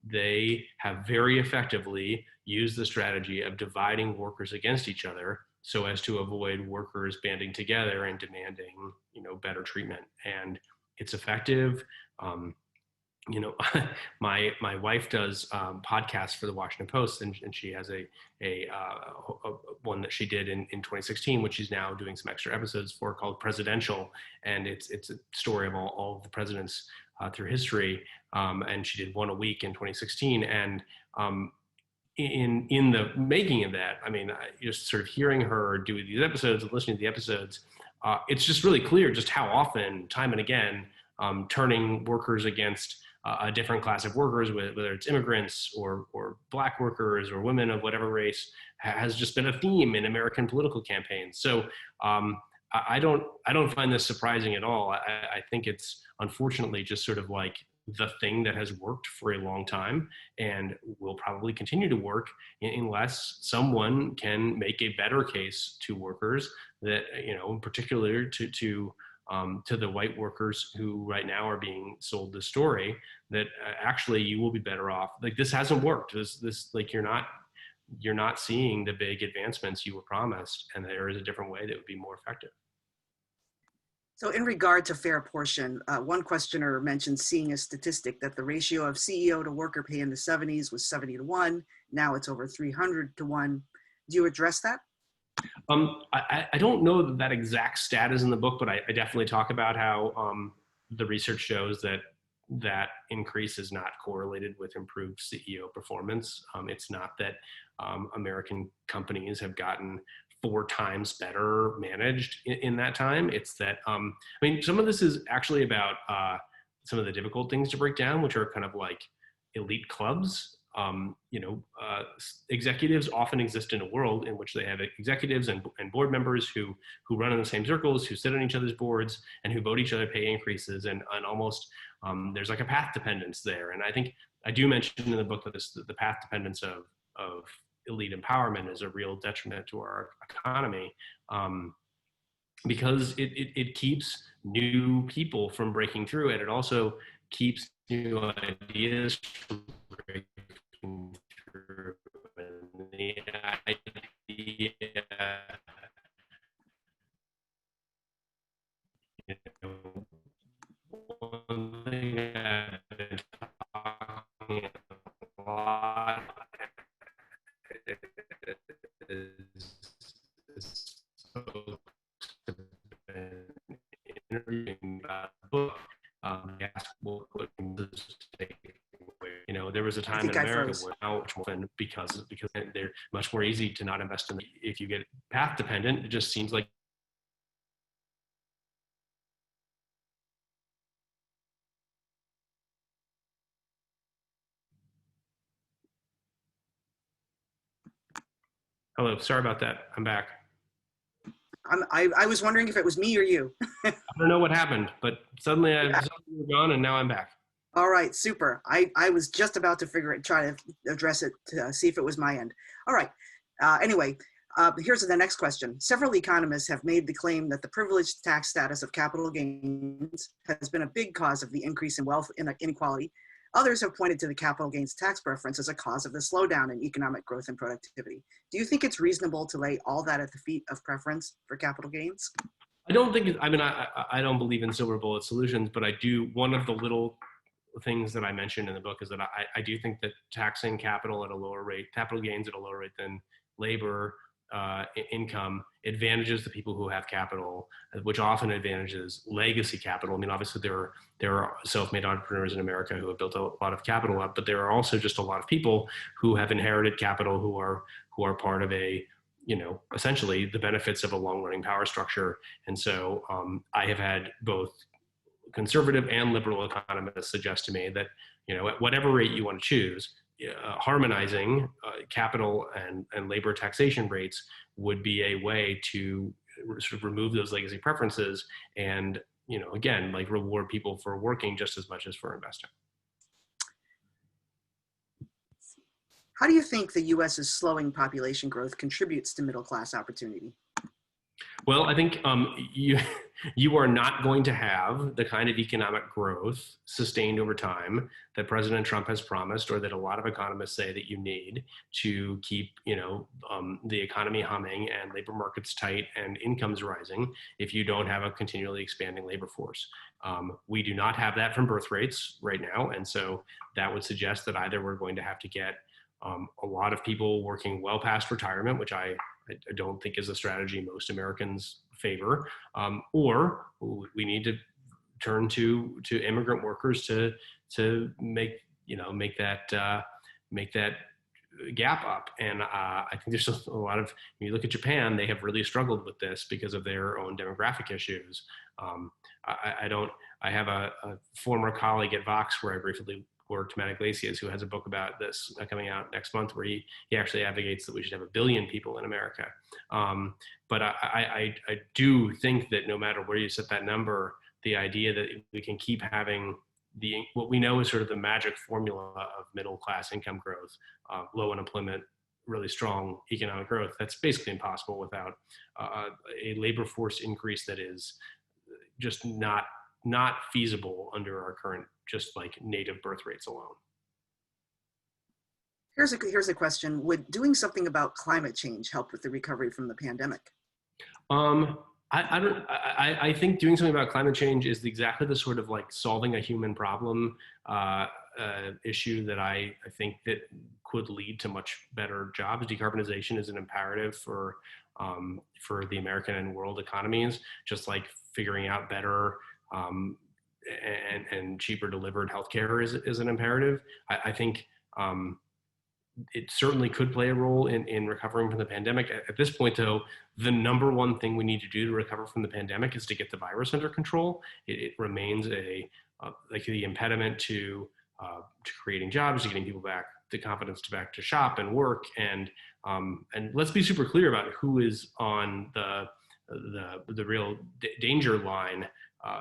They have very effectively used the strategy of dividing workers against each other so as to avoid workers banding together and demanding, better treatment. And it's effective. My wife does podcasts for the Washington Post, and she has a one that she did in 2016, which she's now doing some extra episodes for, called Presidential, and it's a story of all of the presidents through history, and she did one a week in 2016, and in the making of that, I mean, just sort of hearing her do these episodes and listening to the episodes, it's just really clear just how often, time and again, turning workers against a different class of workers, whether it's immigrants or Black workers or women of whatever race, has just been a theme in American political campaigns. So I don't find this surprising at all. I think it's unfortunately just sort of like the thing that has worked for a long time and will probably continue to work unless someone can make a better case to workers that, in particular to the white workers who right now are being sold the story that actually you will be better off. Like, this hasn't worked. This like, you're not seeing the big advancements you were promised, and there is a different way that would be more effective. So in regard to fair portion, one questioner mentioned seeing a statistic that the ratio of CEO to worker pay in the 70s was 70-1. Now it's over 300-1. Do you address that? I don't know that exact stat is in the book, but I definitely talk about how the research shows that increase is not correlated with improved CEO performance. It's not that American companies have gotten 4 times better managed in that time. It's that, some of this is actually about some of the difficult things to break down, which are kind of like elite clubs. Executives often exist in a world in which they have executives and board members who run in the same circles, who sit on each other's boards, and who vote each other pay increases, and almost there's like a path dependence there. And I think I do mention in the book that the path dependence of elite empowerment is a real detriment to our economy, because it keeps new people from breaking through, and it also keeps new ideas from breaking through. And the idea, one thing I've been talking a lot is folks have been interviewing about the book. There was a time in America where now because they're much more easy to not invest in. If you get path dependent, it just seems like hello, sorry about that. I'm back. I was wondering if it was me or you. I don't know what happened, but suddenly you were gone, and now I'm back. All right, super. I was just about to try to address it to see if it was my end. All right. Anyway, here's the next question. Several economists have made the claim that the privileged tax status of capital gains has been a big cause of the increase in wealth inequality. Others have pointed to the capital gains tax preference as a cause of the slowdown in economic growth and productivity. Do you think it's reasonable to lay all that at the feet of preference for capital gains? I don't think, I don't believe in silver bullet solutions, but I do, one of the little things that I mentioned in the book is that I do think that taxing capital at a lower rate, capital gains at a lower rate than labor income advantages the people who have capital, which often advantages legacy capital. Obviously there are self-made entrepreneurs in America who have built a lot of capital up, but there are also just a lot of people who have inherited capital who are part of a, essentially the benefits of a long-running power structure. And so I have had both conservative and liberal economists suggest to me that, at whatever rate you want to choose, harmonizing capital and labor taxation rates would be a way to sort of remove those legacy preferences and, again, like reward people for working just as much as for investing. How do you think the U.S.'s slowing population growth contributes to middle-class opportunity? Well, I think you are not going to have the kind of economic growth sustained over time that President Trump has promised, or that a lot of economists say that you need to keep, the economy humming and labor markets tight and incomes rising, if you don't have a continually expanding labor force. We do not have that from birth rates right now, and so that would suggest that either we're going to have to get a lot of people working well past retirement, which I don't think is a strategy most Americans favor, or we need to turn to immigrant workers to make that gap up. And I think there's a lot of, when you look at Japan, they have really struggled with this because of their own demographic issues. I have a former colleague at Vox where I briefly worked, Matt Iglesias, who has a book about this coming out next month, where he actually advocates that we should have 1 billion people in America. But I do think that no matter where you set that number, the idea that we can keep having what we know is sort of the magic formula of middle class income growth, low unemployment, really strong economic growth. That's basically impossible without a labor force increase that is just not feasible under our current just like native birth rates alone. Here's a question. Would doing something about climate change help with the recovery from the pandemic? I think doing something about climate change is exactly the sort of like solving a human problem issue that I think that could lead to much better jobs. Decarbonization is an imperative for the American and world economies, just like figuring out better and cheaper delivered healthcare is an imperative. I think it certainly could play a role in recovering from the pandemic. At this point, though, the number one thing we need to do to recover from the pandemic is to get the virus under control. It remains like the impediment to creating jobs, to getting people back to confidence, back to shop and work. And let's be super clear about who is on the real danger line.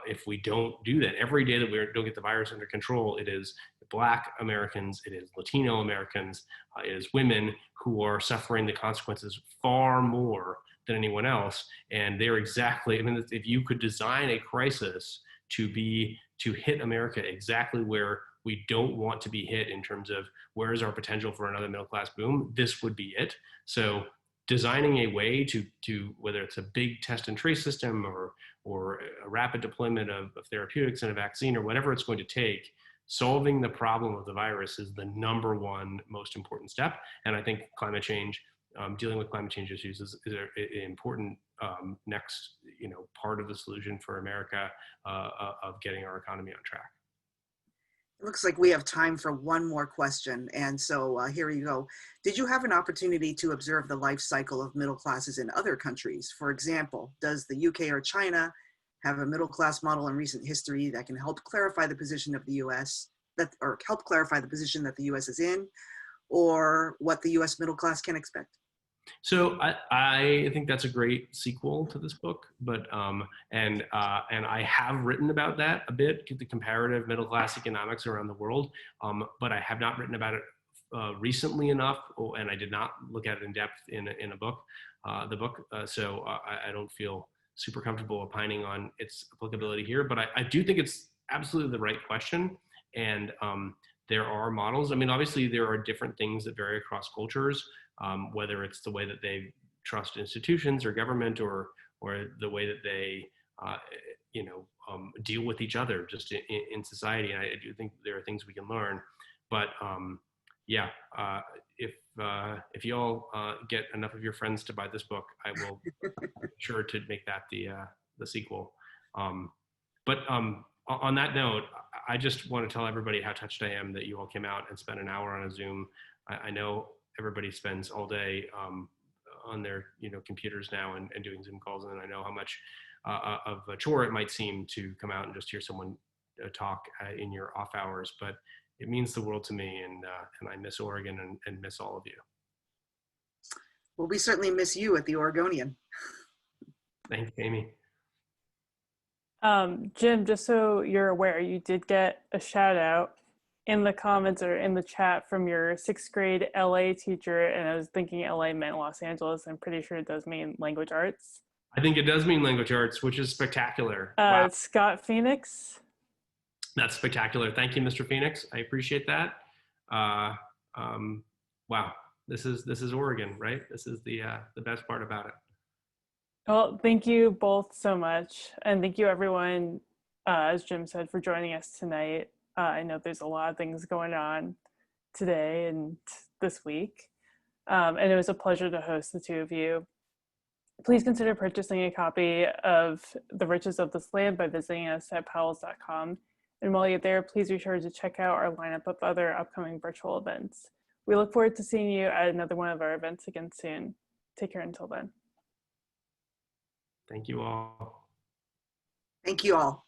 If we don't do that, every day that we don't get the virus under control, it is Black Americans, it is Latino Americans, it is women who are suffering the consequences far more than anyone else. And they're exactly, I mean, if you could design a crisis to hit America exactly where we don't want to be hit in terms of where is our potential for another middle class boom, this would be it. So designing a way to whether it's a big test and trace system or a rapid deployment of therapeutics and a vaccine or whatever it's going to take, solving the problem of the virus is the number one most important step. And I think climate change, dealing with climate change issues is an important next part of the solution for America of getting our economy on track. It looks like we have time for one more question. And so here you go. Did you have an opportunity to observe the life cycle of middle classes in other countries? For example, does the UK or China have a middle class model in recent history that can help clarify the position of the US, or help clarify the position that the US is in, or what the US middle class can expect? So I think that's a great sequel to this book, but and I have written about that a bit, the comparative middle class economics around the world, but I have not written about it recently enough, and I did not look at it in depth in a book, so I don't feel super comfortable opining on its applicability here, but I do think it's absolutely the right question, and there are models. I mean, obviously there are different things that vary across cultures. Whether it's the way that they trust institutions or government, or the way that they, deal with each other just in society. And I do think there are things we can learn. But if you all get enough of your friends to buy this book, I will be sure to make that the sequel. But on that note, I just want to tell everybody how touched I am that you all came out and spent an hour on a Zoom. I know everybody spends all day on their computers now and doing Zoom calls, and I know how much of a chore it might seem to come out and just hear someone talk in your off hours, but it means the world to me, and I miss Oregon and miss all of you. Well, we certainly miss you at the Oregonian. Thanks, Amy. Jim, just so you're aware, you did get a shout out in the comments or in the chat from your 6th grade LA teacher, and I was thinking LA meant Los Angeles. I'm pretty sure it does mean language arts. I think it does mean language arts, which is spectacular. Wow. Scott Phoenix. That's spectacular. Thank you, Mr. Phoenix. I appreciate that. Wow, this is Oregon, right? This is the best part about it. Well, thank you both so much, and thank you everyone, as Jim said, for joining us tonight. I know there's a lot of things going on today and this week, and it was a pleasure to host the two of you. Please consider purchasing a copy of The Riches of This Land by visiting us at powells.com. And while you're there, please be sure to check out our lineup of other upcoming virtual events. We look forward to seeing you at another one of our events again soon. Take care until then. Thank you all. Thank you all.